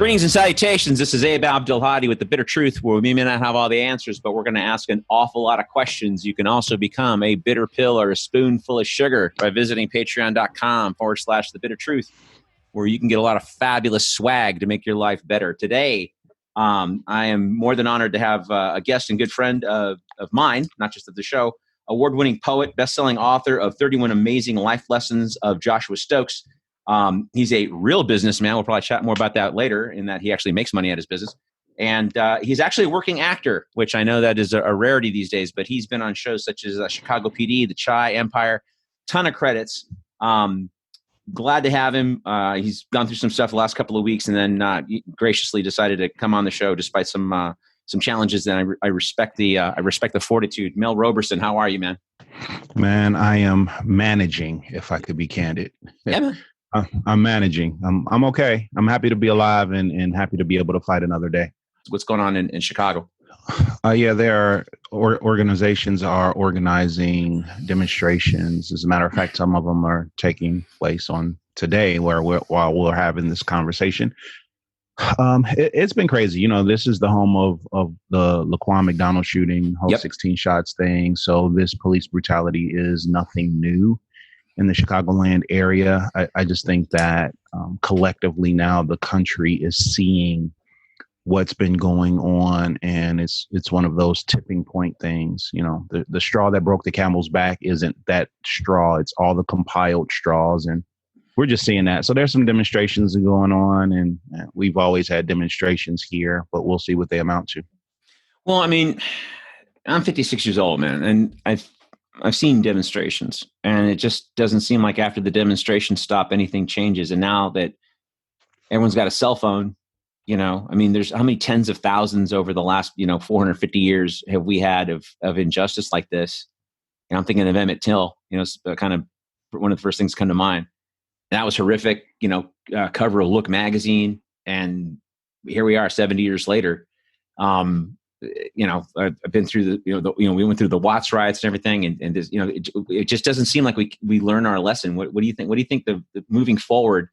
Greetings and salutations. This is Abdelhadi with The Bitter Truth, where we may not have all the answers, but we're going to ask an awful lot of questions. You can also become a bitter pill or a spoonful of sugar by visiting patreon.com/The Bitter Truth, where you can get a lot of fabulous swag to make your life better. Today, I am more than honored to have a guest and good friend of mine, not just of the show, award-winning poet, best-selling author of 31 Amazing Life Lessons of Joshua Stokes. He's a real businessman. We'll probably chat more about that later, in that he actually makes money at his business. And he's actually a working actor, which I know that is a rarity these days, but he's been on shows such as Chicago PD, The Chi, Empire, ton of credits. Glad to have him. He's gone through some stuff the last couple of weeks, and then graciously decided to come on the show despite some challenges. And I respect the fortitude. Mel Roberson, how are you, man? Man, I am managing, if I could be candid. Yeah, man. I'm managing. I'm okay. I'm happy to be alive and happy to be able to fight another day. What's going on in Chicago? Yeah, there are organizations are organizing demonstrations. As a matter of fact, some of them are taking place on today while we're having this conversation. It's been crazy. You know, this is the home of the Laquan McDonald shooting, whole 16 shots thing. So this police brutality is nothing new in the Chicagoland area. I just think that collectively now the country is seeing what's been going on, and it's one of those tipping point things. You know, the straw that broke the camel's back isn't that straw; it's all the compiled straws, and we're just seeing that. So there's some demonstrations going on, and we've always had demonstrations here, but we'll see what they amount to. Well, I mean, I'm 56 years old, man, and I've seen demonstrations, and it just doesn't seem like after the demonstration stop, anything changes. And now that everyone's got a cell phone, you know, I mean, there's how many tens of thousands over the last, 450 years have we had of injustice like this? And I'm thinking of Emmett Till, it's kind of one of the first things come to mind. And that was horrific, cover of Look magazine. And here we are 70 years later. I've been through we went through the Watts riots and everything, and this, it just doesn't seem like we learn our lesson. What do you think? What do you think the moving forward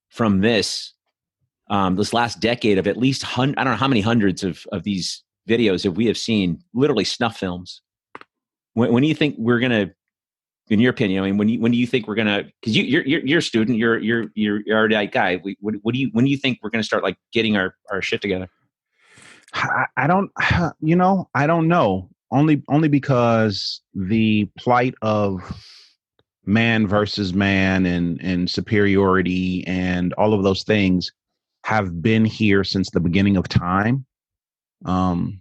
from this last decade of at least I don't know how many hundreds of these videos that we have seen, literally snuff films. When do you think we're gonna, in your opinion? I mean, when do you think we're gonna? Because you're a student, you're already a guy. When do you think we're gonna start getting our shit together? I don't know. Only because the plight of man versus man and superiority and all of those things have been here since the beginning of time. Whether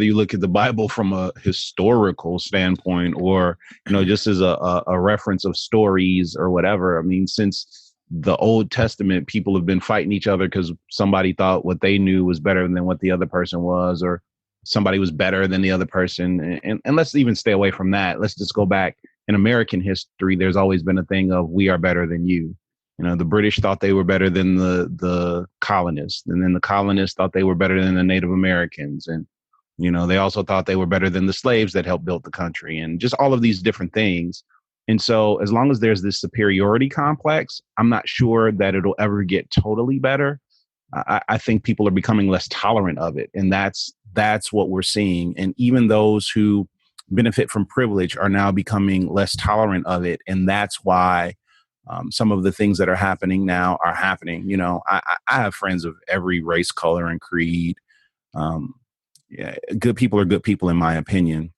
you look at the Bible from a historical standpoint or, just as a reference of stories or whatever. I mean, since the Old Testament, people have been fighting each other because somebody thought what they knew was better than what the other person was, or somebody was better than the other person. And let's even stay away from that. Let's just go back in American history. There's always been a thing of we are better than you. The British thought they were better than the colonists, and then the colonists thought they were better than the Native Americans. And, they also thought they were better than the slaves that helped build the country, and just all of these different things. And so as long as there's this superiority complex, I'm not sure that it'll ever get totally better. I think people are becoming less tolerant of it. And that's what we're seeing. And even those who benefit from privilege are now becoming less tolerant of it. And that's why some of the things that are happening now are happening. I have friends of every race, color, and creed. Good people are good people, in my opinion.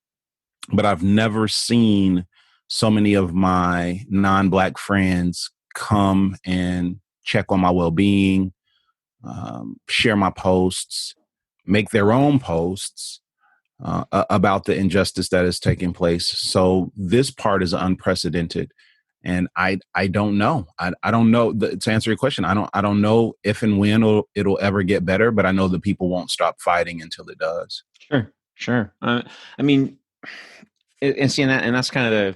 But I've never seen so many of my non-Black friends come and check on my well-being, share my posts, make their own posts about the injustice that is taking place. So this part is unprecedented. And I don't know. I don't know. To answer your question, I don't know if and when it'll ever get better, but I know that people won't stop fighting until it does. Sure. I mean, and seeing that, and that's kind of the,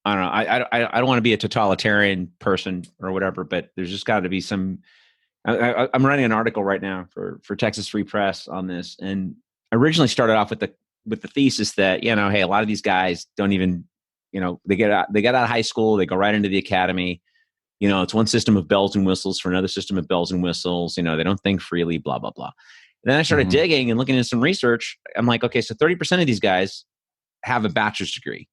I don't know. I don't want to be a totalitarian person or whatever, but there's just got to be some. I'm writing an article right now for Texas Free Press on this, and I originally started off with the thesis that hey, a lot of these guys don't even, they get out of high school, they go right into the academy, It's one system of bells and whistles for another system of bells and whistles. They don't think freely, blah, blah, blah. And then I started digging and looking into some research. I'm like, okay, so 30% of these guys have a bachelor's degree.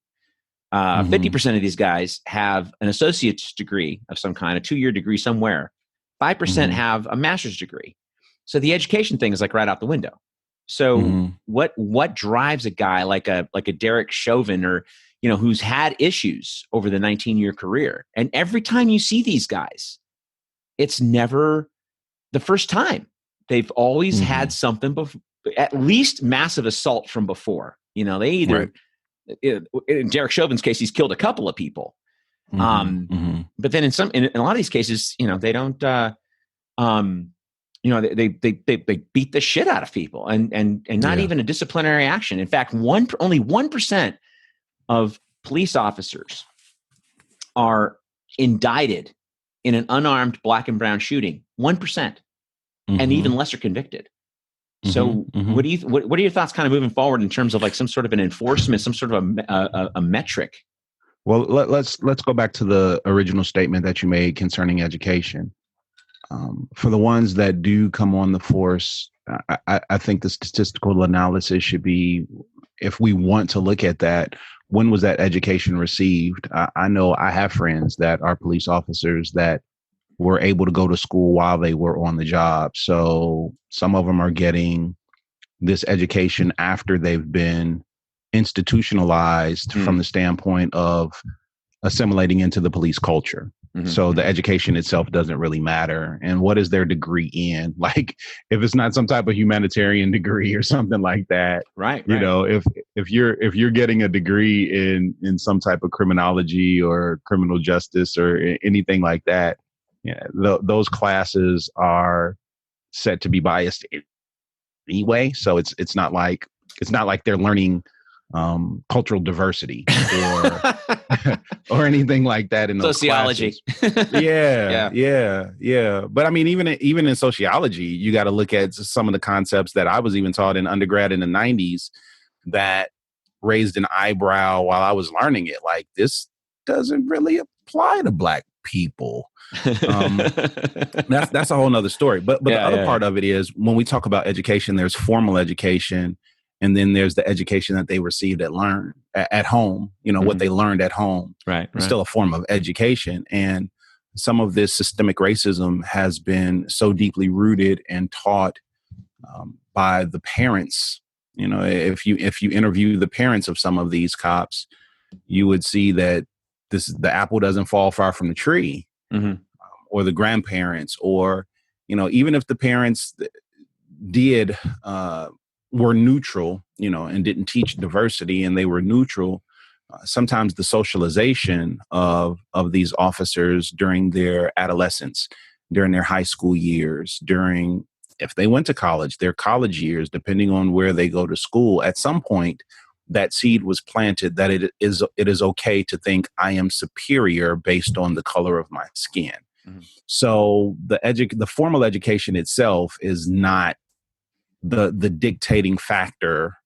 50% of these guys have an associate's degree of some kind, a 2-year degree somewhere. 5% have a master's degree. So the education thing is like right out the window. So what drives a guy like a Derek Chauvin or, who's had issues over the 19-year career? And every time you see these guys, it's never the first time. They've always had something, at least massive assault from before. They either, in Derek Chauvin's case, he's killed a couple of people. But then in a lot of these cases, they don't, they beat the shit out of people and not even a disciplinary action. In fact, only 1% of police officers are indicted in an unarmed black and brown shooting. 1%, and even less are convicted. So, what are your thoughts, kind of moving forward in terms of like some sort of an enforcement, some sort of a metric? Well, let's go back to the original statement that you made concerning education. For the ones that do come on the force, I think the statistical analysis should be, if we want to look at that, when was that education received? I know I have friends that are police officers that were able to go to school while they were on the job. So some of them are getting this education after they've been institutionalized from the standpoint of assimilating into the police culture. So the education itself doesn't really matter. And what is their degree in? Like, if it's not some type of humanitarian degree or something like that, right? If you're getting a degree in some type of criminology or criminal justice or anything like that, those classes are set to be biased anyway. So it's not like they're learning cultural diversity or anything like that in those sociology. Yeah. But I mean, even in sociology, you got to look at some of the concepts that I was even taught in undergrad in the 90s that raised an eyebrow while I was learning it. Like, this doesn't really apply to Black people. That's a whole nother story. But the other part of it is, when we talk about education, there's formal education. And then there's the education that they received at home, what they learned at home. Right. It's still a form of education. And some of this systemic racism has been so deeply rooted and taught by the parents. If you interview the parents of some of these cops, you would see that the apple doesn't fall far from the tree, or the grandparents, or, even if the parents did, were neutral, and didn't teach diversity, and they were neutral. Sometimes the socialization of these officers during their adolescence, during their high school years, if they went to college, their college years, depending on where they go to school, at some point that seed was planted that it is okay to think I am superior based on the color of my skin. So the formal education itself is not the dictating factor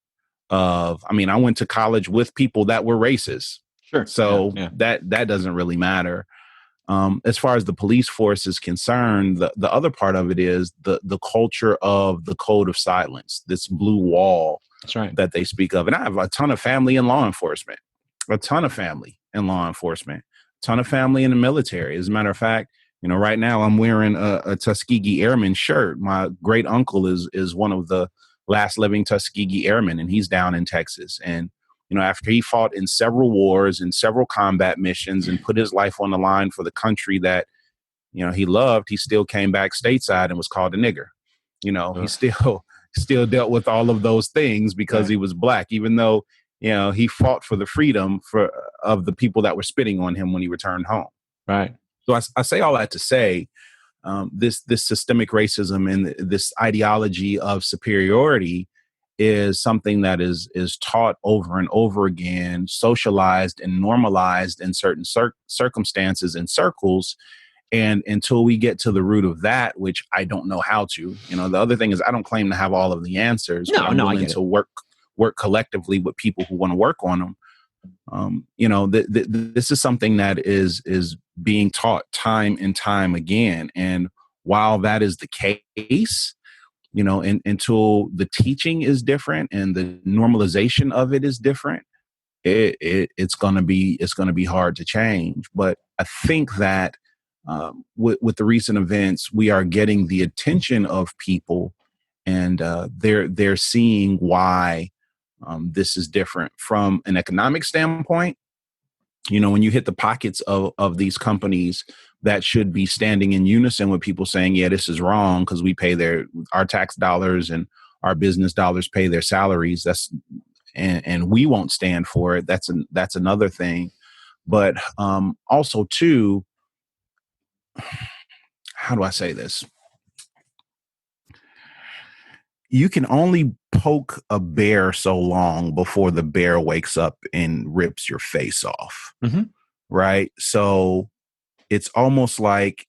of, I went to college with people that were racist. Sure. So that doesn't really matter. As far as the police force is concerned, the other part of it is the culture of the code of silence, this blue wall. That's right. That they speak of. And I have a ton of family in law enforcement, a ton of family in the military. As a matter of fact, right now I'm wearing a Tuskegee Airman shirt. My great uncle is one of the last living Tuskegee Airmen, and he's down in Texas. And, after he fought in several wars and several combat missions and put his life on the line for the country that, he loved, he still came back stateside and was called a nigger. He still dealt with all of those things because he was Black, even though, he fought for the freedom of the people that were spitting on him when he returned home. Right. So I say all that to say, this systemic racism and this ideology of superiority is something that is taught over and over again, socialized and normalized in certain circumstances and circles. And until we get to the root of that, which I don't know how to, the other thing is, I don't claim to have all of the answers. No, I'm willing I get to work collectively with people who want to work on them. This is something that is being taught time and time again. And while that is the case, until the teaching is different and the normalization of it is different, it's gonna be hard to change. But I think that with the recent events, we are getting the attention of people, and they're seeing why this is different from an economic standpoint. When you hit the pockets of these companies that should be standing in unison with people saying, yeah, this is wrong because we pay our tax dollars and our business dollars pay their salaries. And we won't stand for it. That's another thing. But also too, how do I say this? You can only poke a bear so long before the bear wakes up and rips your face off. Mm-hmm. Right? So it's almost like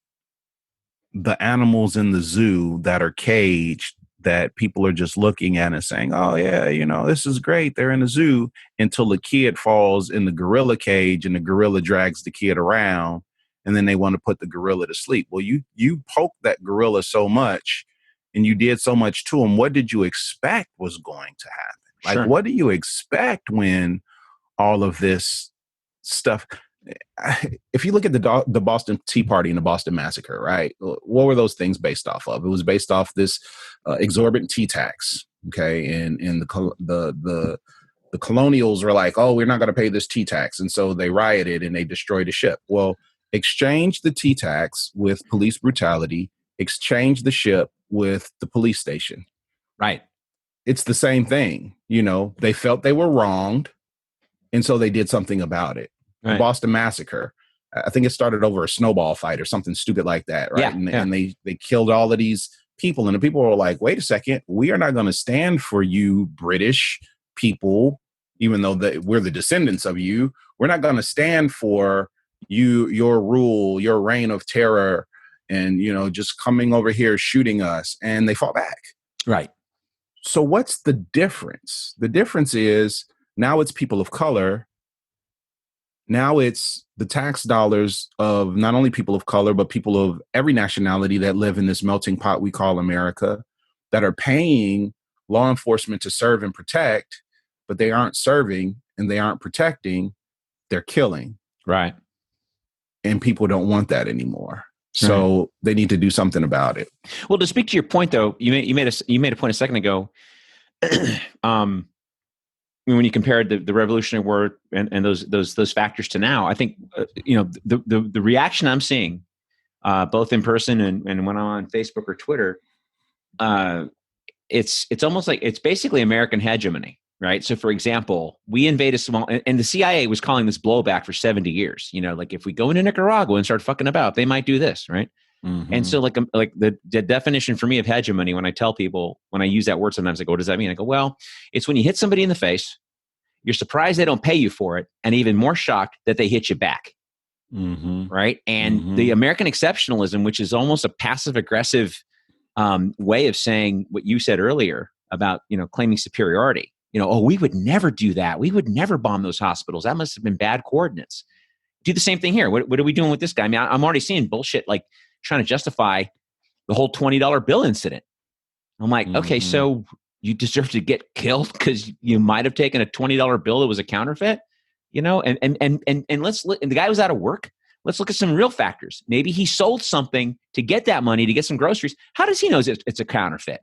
the animals in the zoo that are caged that people are just looking at and saying, oh, yeah, this is great. They're in a zoo, until the kid falls in the gorilla cage and the gorilla drags the kid around, and then they want to put the gorilla to sleep. Well, you poked that gorilla so much and you did so much to him. What did you expect was going to happen? Like, what do you expect when all of this stuff? If you look at the Boston Tea Party and the Boston Massacre, right? What were those things based off of? It was based off this exorbitant tea tax, okay? And the colonials were like, oh, we're not going to pay this tea tax. And so they rioted and they destroyed a ship. Well, exchange the tea tax with police brutality, exchange the ship with the police station. Right. It's the same thing. They felt they were wronged, and so they did something about it. Right. The Boston Massacre, I think it started over a snowball fight or something stupid like that, right? Yeah, and they killed all of these people, and the people were like, wait a second, we are not going to stand for you British people, even though we're the descendants of you. We're not going to stand for your rule, your reign of terror, and just coming over here shooting us. And they fought back. Right. So what's the difference? The difference is now it's people of color. Now it's the tax dollars of not only people of color, but people of every nationality that live in this melting pot we call America, that are paying law enforcement to serve and protect, but they aren't serving and they aren't protecting, they're killing. Right. And people don't want that anymore. So they need to do something about it. Well, to speak to your point, though, you made a point a second ago. When you compared the Revolutionary War and those factors to now, I think the reaction I'm seeing, both in person and when I'm on Facebook or Twitter, it's almost like it's basically American hegemony, right? So, for example, we invade a small, and the CIA was calling this blowback for 70 years. Like if we go into Nicaragua and start fucking about, they might do this, right? Mm-hmm. And so, like the definition for me of hegemony, when I tell people, when I use that word, sometimes I go, "What does that mean?" I go, "Well, it's when you hit somebody in the face, you're surprised they don't pay you for it, and even more shocked that they hit you back." Mm-hmm. Right? And the American exceptionalism, which is almost a passive aggressive way of saying what you said earlier about claiming superiority. Oh, we would never do that. We would never bomb those hospitals. That must have been bad coordinates. Do the same thing here. What are we doing with this guy? I mean, I'm already seeing bullshit like trying to justify the whole $20 bill incident. I'm like, okay, so you deserve to get killed because you might have taken a $20 bill that was a counterfeit, and the guy was out of work. Let's look at some real factors. Maybe he sold something to get that money to get some groceries. How does he know it's a counterfeit?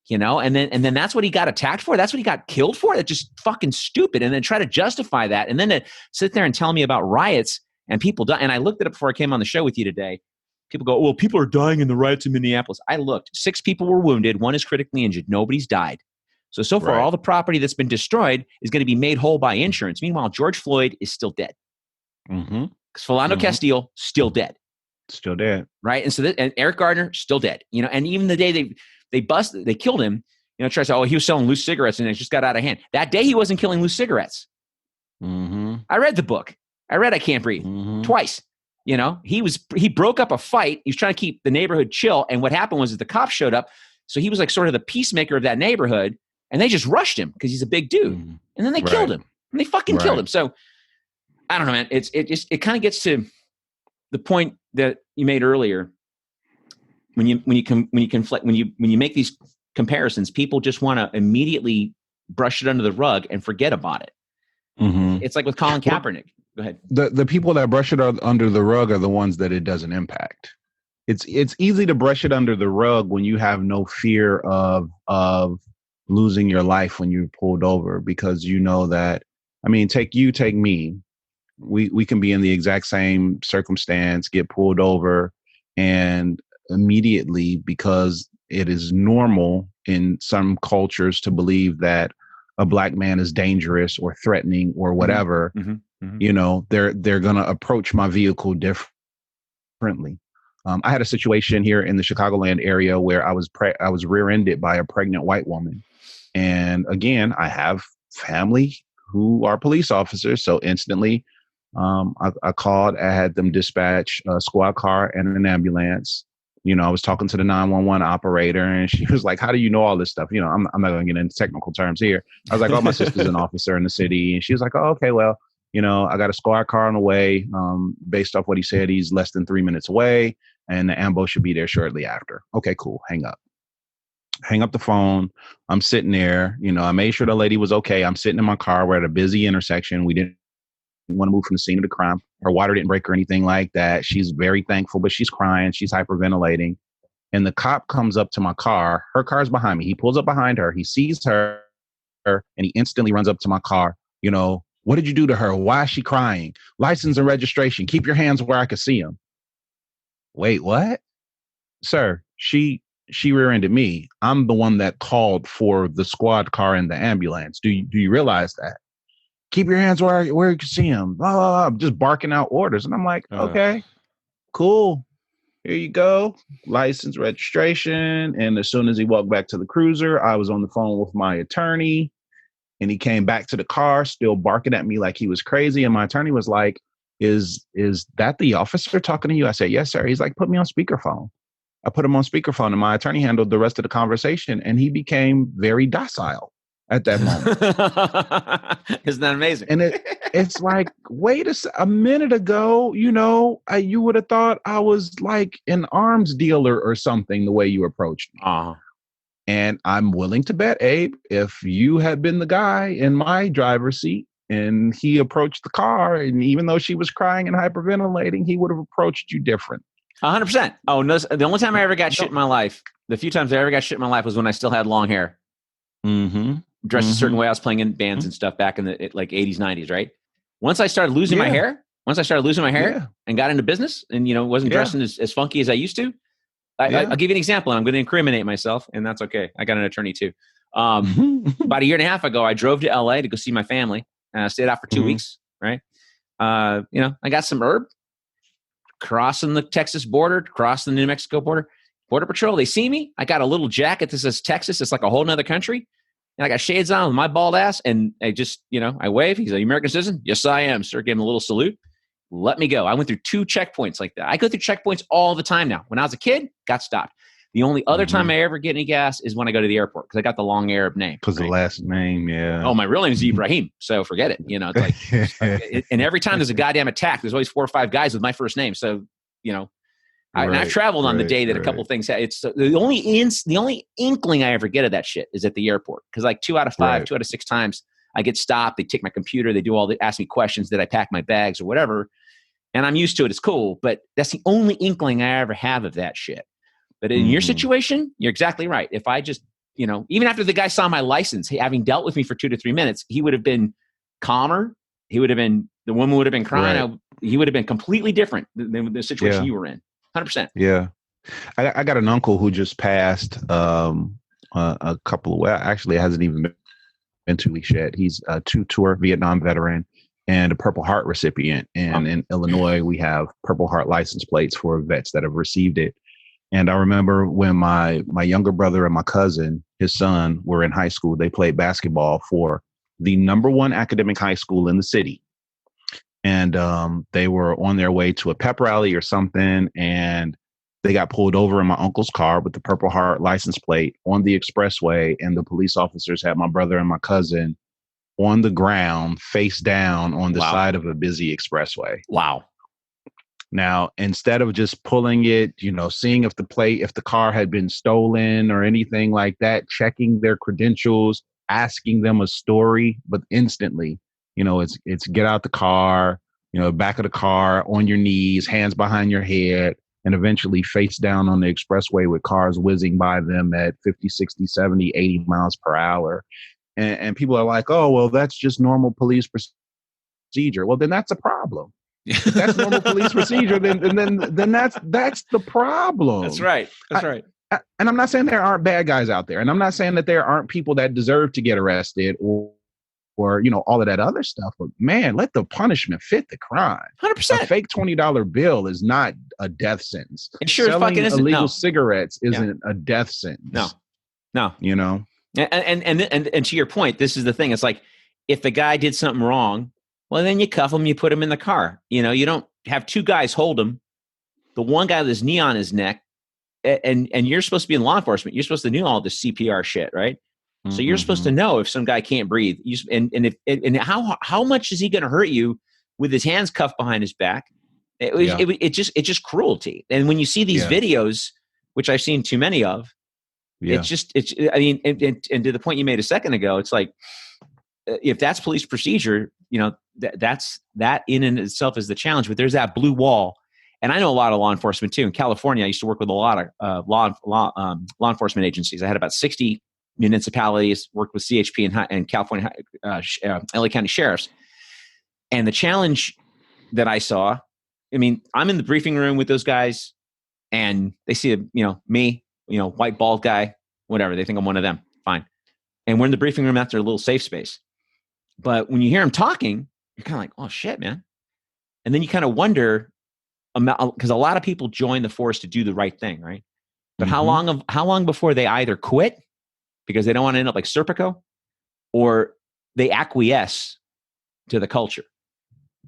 And then that's what he got attacked for. That's what he got killed for. That's just fucking stupid. And then try to justify that. And then to sit there and tell me about riots and people die. And I looked it up before I came on the show with you today. People go, well, people are dying in the riots in Minneapolis. I looked. 6 people were wounded. 1 is critically injured. Nobody's died. So far, all the property that's been destroyed is going to be made whole by insurance. Meanwhile, George Floyd is still dead. Mm-hmm. Philando Castile, still dead. Still dead. Right? And so and Eric Gardner, still dead. And even the day they killed him, try to say, oh, he was selling loose cigarettes and it just got out of hand. That day he wasn't killing loose cigarettes. Mm-hmm. I read the book. I read I Can't Breathe twice. He broke up a fight. He was trying to keep the neighborhood chill. And what happened was that the cops showed up. So he was like sort of the peacemaker of that neighborhood. And they just rushed him because he's a big dude. Mm-hmm. And then they killed him. And they fucking killed him. So I don't know, man. It kind of gets to the point that you made earlier, when you make these comparisons, people just want to immediately brush it under the rug and forget about it. Mm-hmm. It's like with Colin Kaepernick. Go ahead. The people that brush it under the rug are the ones that it doesn't impact. It's easy to brush it under the rug when you have no fear of losing your life when you're pulled over, because you know that, I mean, take me. We can be in the exact same circumstance, get pulled over, and immediately, because it is normal in some cultures to believe that a black man is dangerous or threatening or whatever, you know, they're going to approach my vehicle differently. I had a situation here in the Chicagoland area where I was rear-ended by a pregnant white woman. And again, I have family who are police officers. So instantly, I called, I had them dispatch a squad car and an ambulance. You know, I was talking to the 911 operator, and she was like, how do you know all this stuff? You know, I'm not going to get into technical terms here. I was like, oh, my sister's an officer in the city. And she was like, oh, okay, well, you know, I got a squad car on the way. Based off what he said, he's less than 3 minutes away, and the ambo should be there shortly after. Okay, cool. Hang up the phone. I'm sitting there. You know, I made sure the lady was okay. I'm sitting in my car. We're at a busy intersection. We didn't want to move from the scene of the crime. Her water didn't break or anything like that. She's very thankful, but she's crying. She's hyperventilating. And the cop comes up to my car. Her car's behind me. He pulls up behind her. He sees her, and he instantly runs up to my car. You know, what did you do to her? Why is she crying? License and registration. Keep your hands where I can see them. Wait, what? Sir, she rear-ended me. I'm the one that called for the squad car and the ambulance. Do you realize that? Keep your hands where you can see them. Blah, blah, blah, just barking out orders. And I'm like, okay, cool. Here you go. License, registration. And as soon as he walked back to the cruiser, I was on the phone with my attorney, and he came back to the car still barking at me like he was crazy. And my attorney was like, is that the officer talking to you? I said, yes, sir. He's like, put me on speakerphone. I put him on speakerphone, and my attorney handled the rest of the conversation, and he became very docile at that moment. Isn't that amazing? And it's like, wait a minute ago, you know, you would have thought I was like an arms dealer or something the way you approached me. And I'm willing to bet, Abe, if you had been the guy in my driver's seat and he approached the car, and even though she was crying and hyperventilating, he would have approached you different. 100%. Oh, no, the only time I ever got shit in my life, the few times I ever got shit in my life was when I still had long hair. Dressed a certain way. I was playing in bands and stuff back in the like 80s, 90s, right? Once I started losing my hair and got into business and, you know, wasn't dressing as funky as I used to, I'll give you an example, and I'm going to incriminate myself, and that's okay. I got an attorney too. About a year and a half ago, I drove to LA to go see my family. I stayed out for 2 weeks, right? You know, I got some herb, crossing the Texas border, crossing the New Mexico border. Border Patrol, they see me. I got a little jacket that says Texas. It's like a whole nother country. And I got shades on with my bald ass. And I just, you know, I wave. He's like, American citizen? Yes, I am, sir. Give him a little salute. Let me go. I went through 2 checkpoints like that. I go through checkpoints all the time now. When I was a kid, got stopped. The only other time I ever get any gas is when I go to the airport, because I got the long Arab name. Because the last name, Oh, my real name is Ibrahim. So forget it. You know, it's like, and every time there's a goddamn attack, there's always 4 or 5 guys with my first name. So, you know, and I've traveled on the day that a couple of things. It's the only inkling I ever get of that shit is at the airport. Because like 2 out of 5, 2 out of 6 times I get stopped. They take my computer. They ask me questions. Did I pack my bags or whatever? And I'm used to it. It's cool. But that's the only inkling I ever have of that shit. But in your situation, you're exactly right. If I just, you know, even after the guy saw my license, having dealt with me for 2 to 3 minutes, he would have been calmer. The woman would have been crying. He would have been completely different than the situation you were in. 100%. Yeah. I got an uncle who just passed a couple of, actually it hasn't even been 2 weeks yet. He's a 2-tour Vietnam veteran and a Purple Heart recipient. And in Illinois, we have Purple Heart license plates for vets that have received it. And I remember when my younger brother and my cousin, his son, were in high school, they played basketball for the #1 academic high school in the city. And they were on their way to a pep rally or something, and they got pulled over in my uncle's car with the Purple Heart license plate on the expressway. And the police officers had my brother and my cousin on the ground, face down on the side of a busy expressway. Wow. Now, instead of just pulling it, seeing if the car had been stolen or anything like that, checking their credentials, asking them a story, but instantly, it's get out the car, back of the car, on your knees, hands behind your head, and eventually face down on the expressway with cars whizzing by them at 50, 60, 70, 80 miles per hour. And people are like, oh, well, that's just normal police procedure. Well, then that's a problem. If that's normal police procedure, then that's the problem. That's right. Right. And I'm not saying there aren't bad guys out there, and I'm not saying that there aren't people that deserve to get arrested or all of that other stuff. But man, let the punishment fit the crime. 100%. A fake $20 bill is not a death sentence. It sure as fucking isn't. Illegal cigarettes isn't a death sentence. No. And to your point, this is the thing. It's like if the guy did something wrong, well, then you cuff him, you put him in the car. You don't have two guys hold him. The one guy with his knee on his neck, and you're supposed to be in law enforcement. You're supposed to know all this CPR shit, right? Mm-hmm. So you're supposed to know if some guy can't breathe. And how much is he going to hurt you with his hands cuffed behind his back? It's just cruelty. And when you see these videos, which I've seen too many of, and to the point you made a second ago, it's like if that's police procedure, that in and itself is the challenge. But there's that blue wall, and I know a lot of law enforcement too. In California, I used to work with a lot of law enforcement agencies. I had about 60 municipalities, worked with CHP and California LA County sheriffs. And the challenge that I saw, I'm in the briefing room with those guys, and they see me, white bald guy, whatever. They think I'm one of them. Fine. And we're in the briefing room after a little safe space. But when you hear them talking, you're kind of like, oh shit, man. And then you kind of wonder, because a lot of people join the force to do the right thing, right? But how long before they either quit because they don't want to end up like Serpico, or they acquiesce to the culture?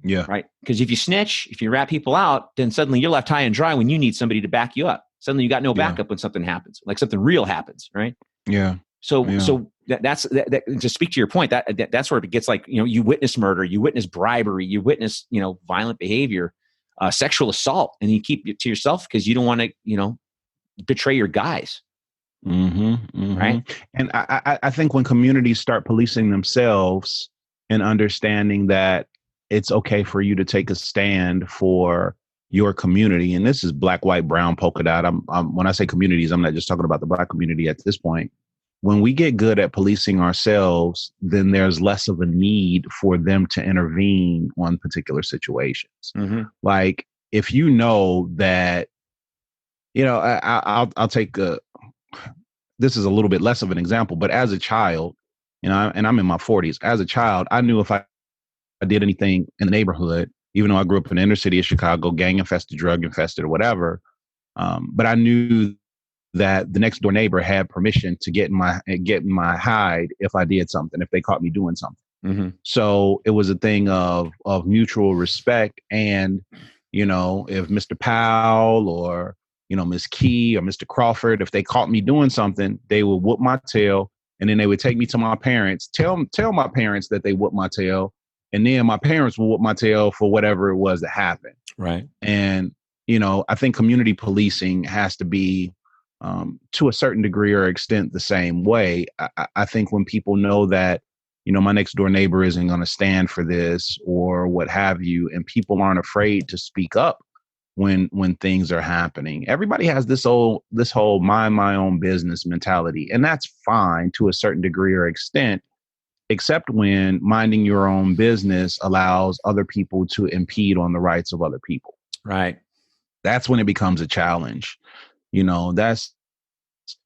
Yeah. Right. Because if you snitch, if you rat people out, then suddenly you're left high and dry when you need somebody to back you up. Suddenly you got no backup when something happens, like something real happens. Right. Yeah. So that's to speak to your point, that's where it gets like, you witness murder, you witness bribery, you witness, violent behavior, sexual assault, and you keep it to yourself because you don't want to, betray your guys. Right. And I think when communities start policing themselves and understanding that it's okay for you to take a stand for your community, and this is black, white, brown, polka dot. When I say communities, I'm not just talking about the black community at this point. When we get good at policing ourselves, then there's less of a need for them to intervene on particular situations. Like if you know that, I'll take this is a little bit less of an example, but as a child, and I'm in my 40s, as a child, I knew if I did anything in the neighborhood, even though I grew up in the inner city of Chicago, gang infested, drug infested, or whatever, but I knew that the next door neighbor had permission to get in my hide if I did something, if they caught me doing something. So it was a thing of mutual respect. And, if Mr. Powell or, Miss Key or Mr. Crawford, if they caught me doing something, they would whoop my tail. And then they would take me to my parents, tell my parents that they whooped my tail. And then my parents will whoop my tail for whatever it was that happened. Right. And, I think community policing has to be, to a certain degree or extent, the same way. I think when people know that, my next door neighbor isn't going to stand for this or what have you, and people aren't afraid to speak up when things are happening. Everybody has this whole mind my own business mentality, and that's fine to a certain degree or extent, except when minding your own business allows other people to impede on the rights of other people. Right. That's when it becomes a challenge. That's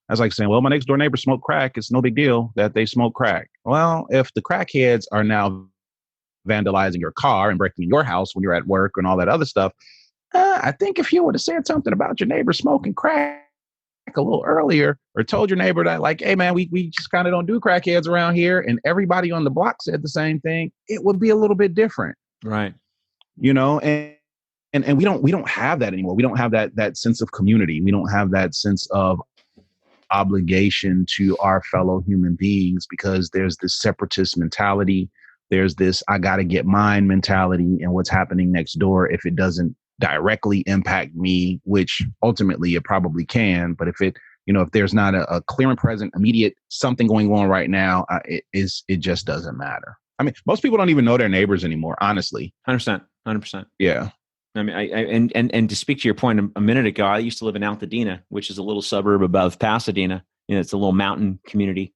like saying, well, my next door neighbor smoked crack. It's no big deal that they smoke crack. Well, if the crackheads are now vandalizing your car and breaking your house when you're at work and all that other stuff, I think if you would have said something about your neighbor smoking crack a little earlier, or told your neighbor that, like, hey, man, we just kind of don't do crackheads around here, and everybody on the block said the same thing, it would be a little bit different. Right. And we don't have that anymore. We don't have that sense of community. We don't have that sense of obligation to our fellow human beings, because there's this separatist mentality. There's this I got to get mine mentality, and what's happening next door, if it doesn't directly impact me, which ultimately it probably can. But if it, if there's not a clear and present, immediate something going on right now, it just doesn't matter. I mean, most people don't even know their neighbors anymore, honestly. 100%. Yeah. I mean, and to speak to your point a minute ago, I used to live in Altadena, which is a little suburb above Pasadena. It's a little mountain community.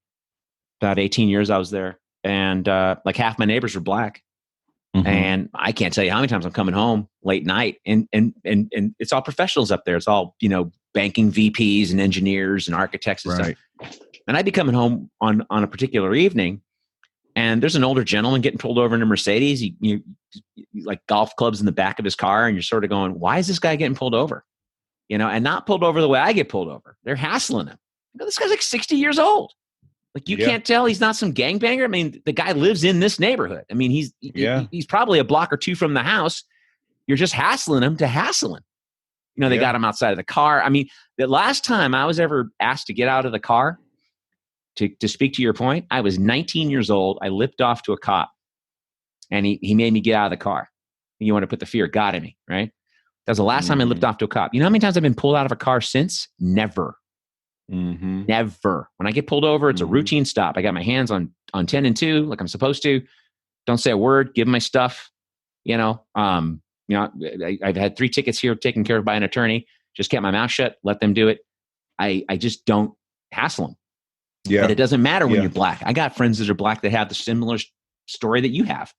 About 18 years I was there, and like half my neighbors were black. Mm-hmm. And I can't tell you how many times I'm coming home late night, and it's all professionals up there. It's all banking VPs and engineers and architects and stuff. And I'd be coming home on a particular evening, and there's an older gentleman getting pulled over in a Mercedes. You like golf clubs in the back of his car, and you're sort of going, "Why is this guy getting pulled over?" And not pulled over the way I get pulled over. They're hassling him. This guy's like 60 years old. Like you can't tell he's not some gangbanger. I mean, the guy lives in this neighborhood. I mean, he's probably a block or two from the house. You're just hassling him to hassle him. They got him outside of the car. I mean, the last time I was ever asked to get out of the car, to speak to your point, I was 19 years old. I lipped off to a cop, and he made me get out of the car. You want to put the fear of God in me, right? That was the last time I lipped off to a cop. You know how many times I've been pulled out of a car since? Never. Mm-hmm. Never. When I get pulled over, it's a routine stop. I got my hands on 10 and 2, like I'm supposed to. Don't say a word. Give them my stuff. I've had 3 tickets here taken care of by an attorney. Just kept my mouth shut. Let them do it. I just don't hassle them. Yeah. But it doesn't matter when you're black. I got friends that are black that have the similar story that you have.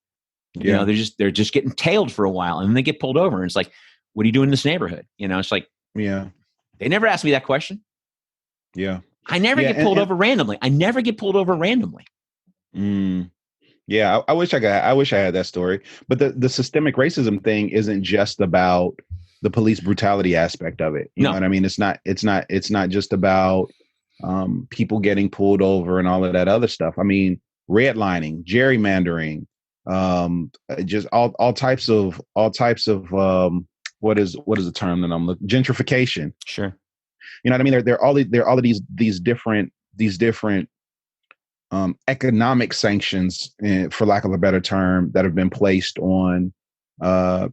Yeah. They're just getting tailed for a while, and then they get pulled over, and it's like, what are you doing in this neighborhood? It's like, they never asked me that question. Yeah. I never get pulled over randomly. Yeah. I wish I had that story. But the systemic racism thing isn't just about the police brutality aspect of it. You know what I mean? It's not just about people getting pulled over and all of that other stuff. I mean, redlining, gerrymandering, just all types of what is the term that I'm looking? Gentrification. Sure. You know what I mean? There are all of these different economic sanctions, for lack of a better term, that have been placed on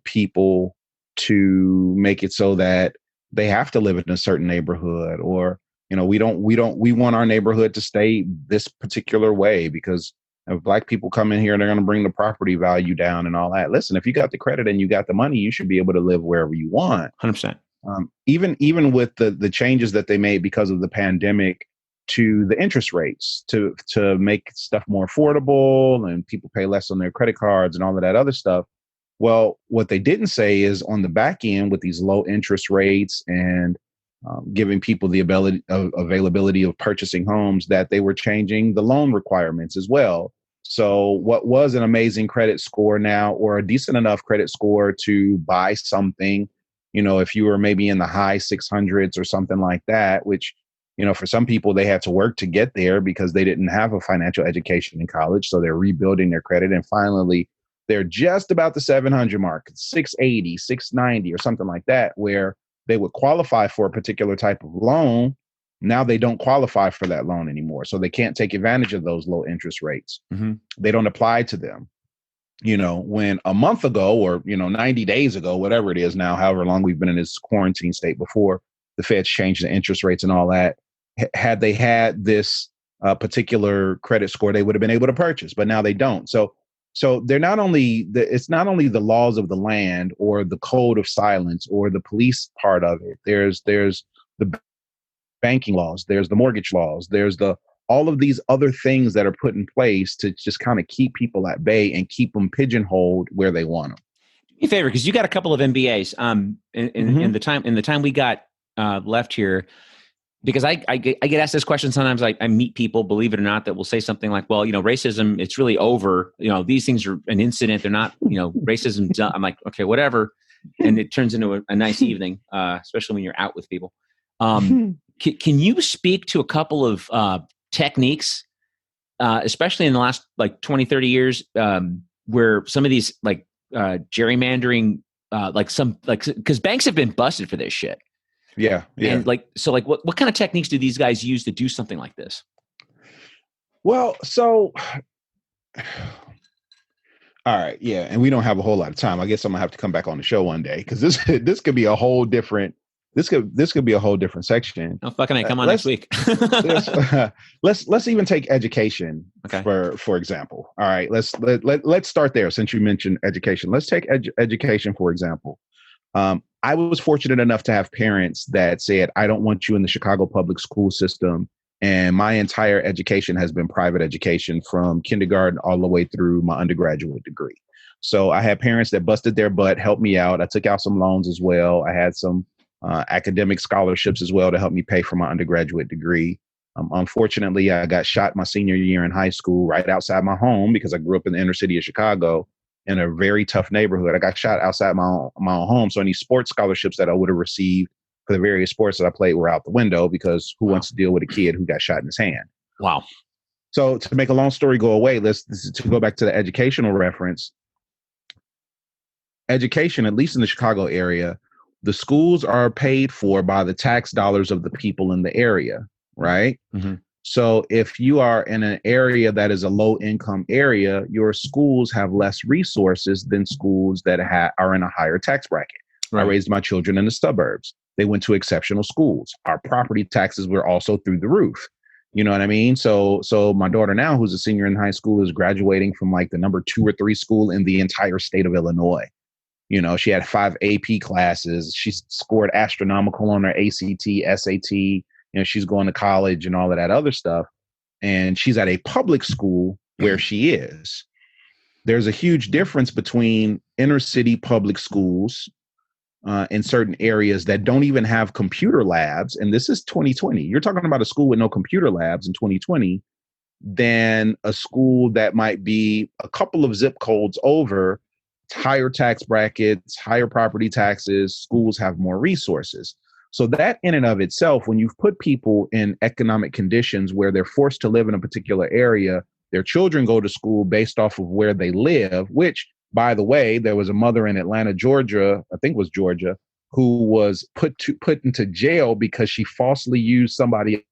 people to make it so that they have to live in a certain neighborhood, or we want our neighborhood to stay this particular way because if black people come in here, they're going to bring the property value down and all that. Listen, if you got the credit and you got the money, you should be able to live wherever you want. 100%. Even with the changes that they made because of the pandemic to the interest rates to make stuff more affordable and people pay less on their credit cards and all of that other stuff. Well, what they didn't say is on the back end with these low interest rates and giving people the availability of purchasing homes, that they were changing the loan requirements as well. So what was an amazing credit score now, or a decent enough credit score to buy something, if you were maybe in the high 600s or something like that, which, for some people, they had to work to get there because they didn't have a financial education in college. So they're rebuilding their credit. And finally, they're just about the 700 mark, 680, 690 or something like that, where they would qualify for a particular type of loan. Now they don't qualify for that loan anymore. So they can't take advantage of those low interest rates. Mm-hmm. They don't apply to them. When a month ago or, 90 days ago, whatever it is now, however long we've been in this quarantine state before the Feds changed the interest rates and all that, had they had this particular credit score, they would have been able to purchase, but now they don't. So they're not only it's not only the laws of the land or the code of silence or the police part of it. There's the banking laws, there's the mortgage laws, there's all of these other things that are put in place to just kind of keep people at bay and keep them pigeonholed where they want them. Do me a favor, because you got a couple of MBAs in the time we got left here. Because I get asked this question sometimes. I meet people, believe it or not, that will say something like, well, racism, it's really over. These things are an incident. They're not, racism. I'm like, okay, whatever. And it turns into a nice evening, especially when you're out with people. Can you speak to a couple of techniques, especially in the last 20, 30 years, where some of these gerrymandering, because banks have been busted for this shit. Yeah. And what kind of techniques do these guys use to do something like this? Well, so All right, yeah, and we don't have a whole lot of time. I guess I'm gonna have to come back on the show one day because this could be a whole different this could be a whole different section. Oh, fucking I come on next week. let's even take education for example. All right, let's start there since you mentioned education. Let's take education for example. I was fortunate enough to have parents that said, I don't want you in the Chicago public school system. And my entire education has been private education from kindergarten all the way through my undergraduate degree. So I had parents that busted their butt, helped me out. I took out some loans as well. I had some academic scholarships as well to help me pay for my undergraduate degree. Unfortunately, I got shot my senior year in high school right outside my home because I grew up in the inner city of Chicago in a very tough neighborhood. I got shot outside my own home. So any sports scholarships that I would have received for the various sports that I played were out the window because who wants to deal with a kid who got shot in his hand? Wow. So to make a long story go away, to go back to the educational reference. Education, at least in the Chicago area, the schools are paid for by the tax dollars of the people in the area, right? Mm-hmm. So if you are in an area that is a low income area, your schools have less resources than schools that are in a higher tax bracket. Right. I raised my children in the suburbs. They went to exceptional schools. Our property taxes were also through the roof. You know what I mean? So my daughter now, who's a senior in high school, is graduating from like the number 2 or 3 school in the entire state of Illinois. You know, she had 5 AP classes. She scored astronomical on her ACT, SAT. You know, she's going to college and all of that other stuff. And she's at a public school where she is. There's a huge difference between inner city public schools in certain areas that don't even have computer labs. And this is 2020. You're talking about a school with no computer labs in 2020 than a school that might be a couple of zip codes over, higher tax brackets, higher property taxes. Schools have more resources. So that in and of itself, when you've put people in economic conditions where they're forced to live in a particular area, their children go to school based off of where they live, which, by the way, there was a mother in Atlanta, Georgia, I think it was Georgia, who was put into jail because she falsely used somebody,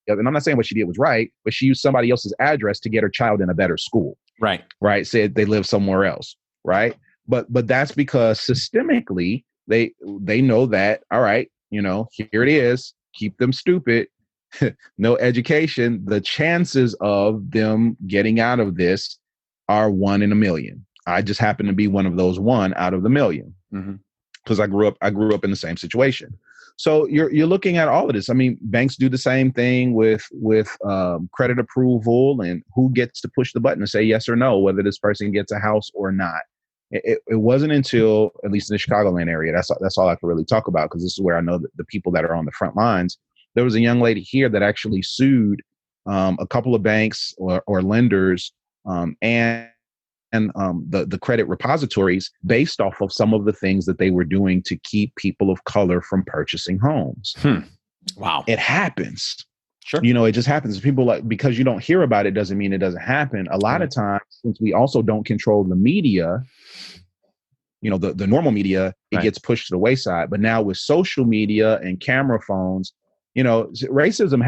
and I'm not saying what she did was right, but she used somebody else's address to get her child in a better school. Right. Right. Said they live somewhere else. Right. But that's because systemically they know that, all right, you know, here it is. Keep them stupid. No education. The chances of them getting out of this are 1 in a million. I just happen to be one of those 1 out of the million because I grew up in the same situation. So you're looking at all of this. I mean, banks do the same thing with credit approval and who gets to push the button to say yes or no, whether this person gets a house or not. It wasn't until, at least in the Chicagoland area, that's all I can really talk about because this is where I know the people that are on the front lines. There was a young lady here that actually sued a couple of banks or lenders and the credit repositories based off of some of the things that they were doing to keep people of color from purchasing homes. Wow. It happens. Sure. You know, it just happens. People because you don't hear about it doesn't mean it doesn't happen. A lot of times, since we also don't control the media, you know, the normal media, it gets pushed to the wayside. But now with social media and camera phones, you know, racism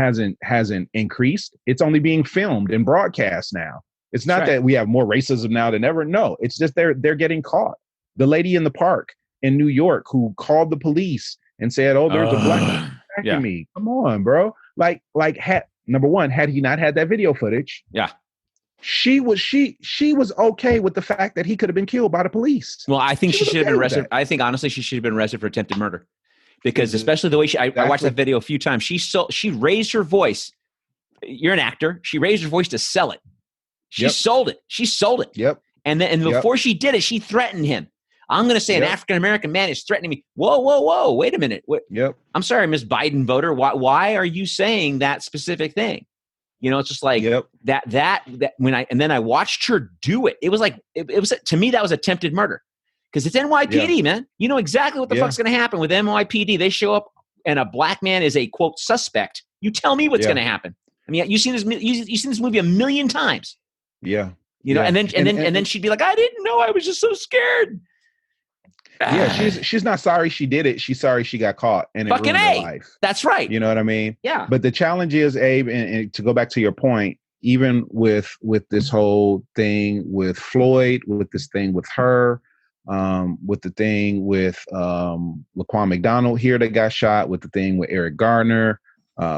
hasn't increased. It's only being filmed and broadcast now. It's not that we have more racism now than ever. No, it's just they're getting caught. The lady in the park in New York who called the police and said, "Oh, there's a black man attacking me." Come on, bro. Number one, had he not had that video footage, she was okay with the fact that he could have been killed by the police. Well, I think she should have been arrested. I think honestly, she should have been arrested for attempted murder because especially the way I watched that video a few times. She raised her voice. You're an actor. She raised her voice to sell it. She sold it. She sold it. Yep. And before she did it, she threatened him. I'm going to say an African-American man is threatening me. Whoa. Wait a minute. I'm sorry, Miss Biden voter. Why are you saying that specific thing? You know, it's just like that when I watched her do it. It was like, it was, to me, that was attempted murder because it's NYPD, man. You know exactly what the fuck's going to happen with NYPD. They show up and a black man is a quote suspect. You tell me what's going to happen. I mean, you've seen this movie a million times. Yeah. You know, and then she'd be like, I didn't know. I was just so scared. Yeah, she's not sorry she did it. She's sorry she got caught and it ruined her life. That's right. You know what I mean? Yeah. But the challenge is, Abe, and to go back to your point, even with this whole thing with Floyd, with this thing with her, with the thing with Laquan McDonald here that got shot, with the thing with Eric Garner,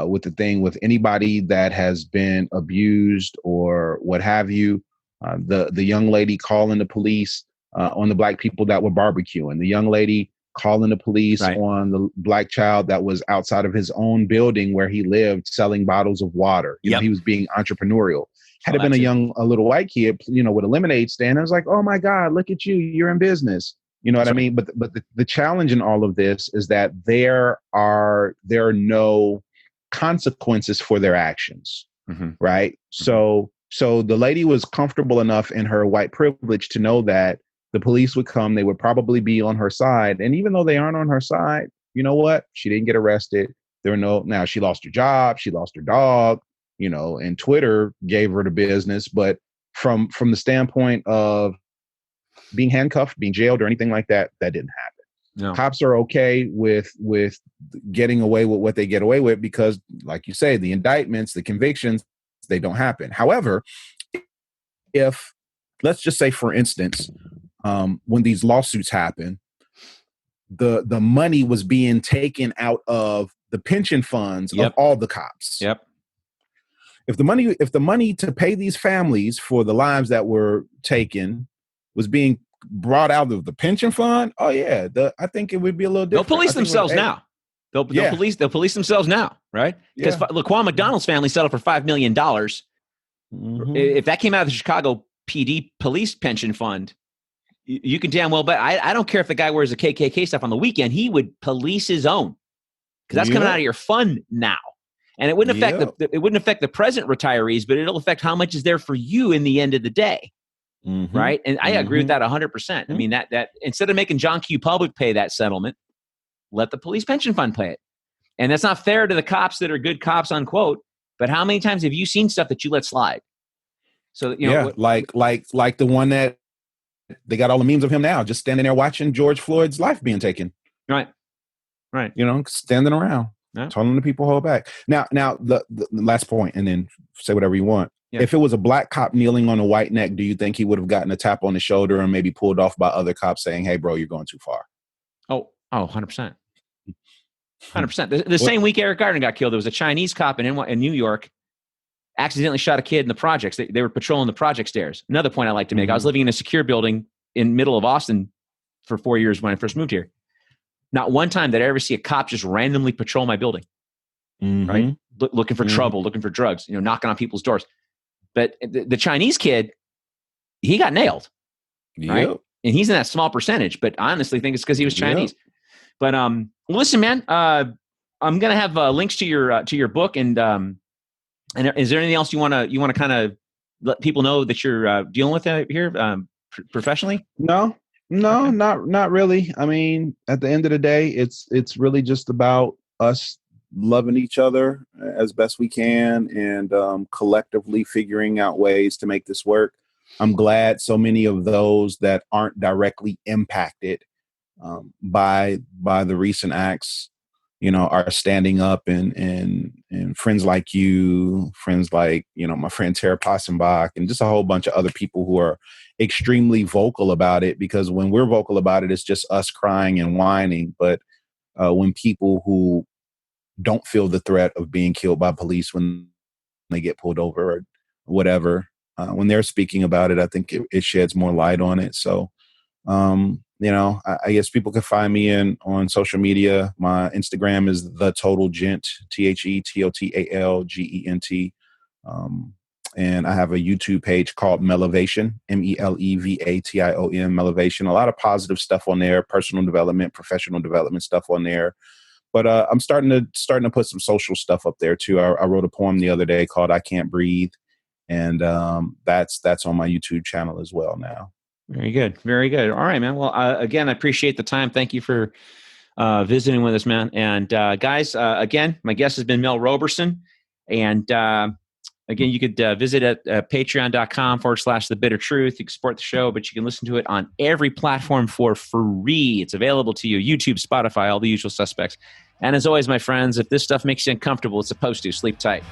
with the thing with anybody that has been abused or what have you, the young lady calling the police on the black people that were barbecuing, the young lady calling the police on the black child that was outside of his own building where he lived selling bottles of water. You know, he was being entrepreneurial. Had it been a little white kid, you know, with a lemonade stand, I was like, oh my God, look at you, you're in business. You know what I mean? But the challenge in all of this is that there are no consequences for their actions, right? So the lady was comfortable enough in her white privilege to know that the police would come, they would probably be on her side. And even though they aren't on her side, you know what? She didn't get arrested. Now she lost her job, she lost her dog, you know, and Twitter gave her the business. But from the standpoint of being handcuffed, being jailed or anything like that, that didn't happen. No. Cops are okay with getting away with what they get away with because, like you say, the indictments, the convictions, they don't happen. However, if, let's just say, for instance, when these lawsuits happen, the money was being taken out of the pension funds of all the cops. If the money to pay these families for the lives that were taken was being brought out of the pension fund, I think it would be a little different. They'll police themselves now. They'll police themselves now, right? Because Laquan McDonald's family settled for $5 million. If that came out of the Chicago PD police pension fund, you can damn well bet. I don't care if the guy wears a KKK stuff on the weekend. He would police his own because that's coming out of your fund now, and it wouldn't affect the present retirees, but it'll affect how much is there for you in the end of the day, right? And I agree with that 100%. I mean that instead of making John Q. Public pay that settlement, let the police pension fund pay it, and that's not fair to the cops that are good cops, unquote. But how many times have you seen stuff that you let slide? So you know, like the one that. They got all the memes of him now, just standing there watching George Floyd's life being taken. Right. You know, standing around, telling the people hold back. Now, the last point, and then say whatever you want. Yeah. If it was a black cop kneeling on a white neck, do you think he would have gotten a tap on the shoulder and maybe pulled off by other cops saying, "Hey, bro, you're going too far"? 100%. 100%. The same week Eric Gardner got killed, there was a Chinese cop in New York accidentally shot a kid in the projects. They were patrolling the project stairs. Another point I like to make. I was living in a secure building in middle of Austin for 4 years when I first moved here. Not one time did I ever see a cop just randomly patrol my building, right? Looking for trouble, looking for drugs, you know, knocking on people's doors. But the Chinese kid, he got nailed, right? And he's in that small percentage, but I honestly think it's because he was Chinese. But listen, man, I'm going to have links to your book and is there anything else you want to kind of let people know that you're dealing with here professionally? No, not really. I mean, at the end of the day, it's really just about us loving each other as best we can and collectively figuring out ways to make this work. I'm glad so many of those that aren't directly impacted by the recent acts, you know, are standing up and friends like you, friends like, you know, my friend Tara Possenbach and just a whole bunch of other people who are extremely vocal about it, because when we're vocal about it, it's just us crying and whining. But when people who don't feel the threat of being killed by police when they get pulled over or whatever, when they're speaking about it, I think it sheds more light on it. So, you know, I guess people can find me on social media. My Instagram is The Total Gent, TheTotalGent. And I have a YouTube page called Melevation, Melevation, Melevation. A lot of positive stuff on there, personal development, professional development stuff on there. But I'm starting to put some social stuff up there too. I wrote a poem the other day called "I Can't Breathe," and that's on my YouTube channel as well now. Very good. Very good. All right, man. Well, again, I appreciate the time. Thank you for visiting with us, man. And guys, again, my guest has been Mel Roberson. And again, you could visit at patreon.com/The Bitter Truth. You can support the show, but you can listen to it on every platform for free. It's available to you, YouTube, Spotify, all the usual suspects. And as always, my friends, if this stuff makes you uncomfortable, it's supposed to. Sleep tight.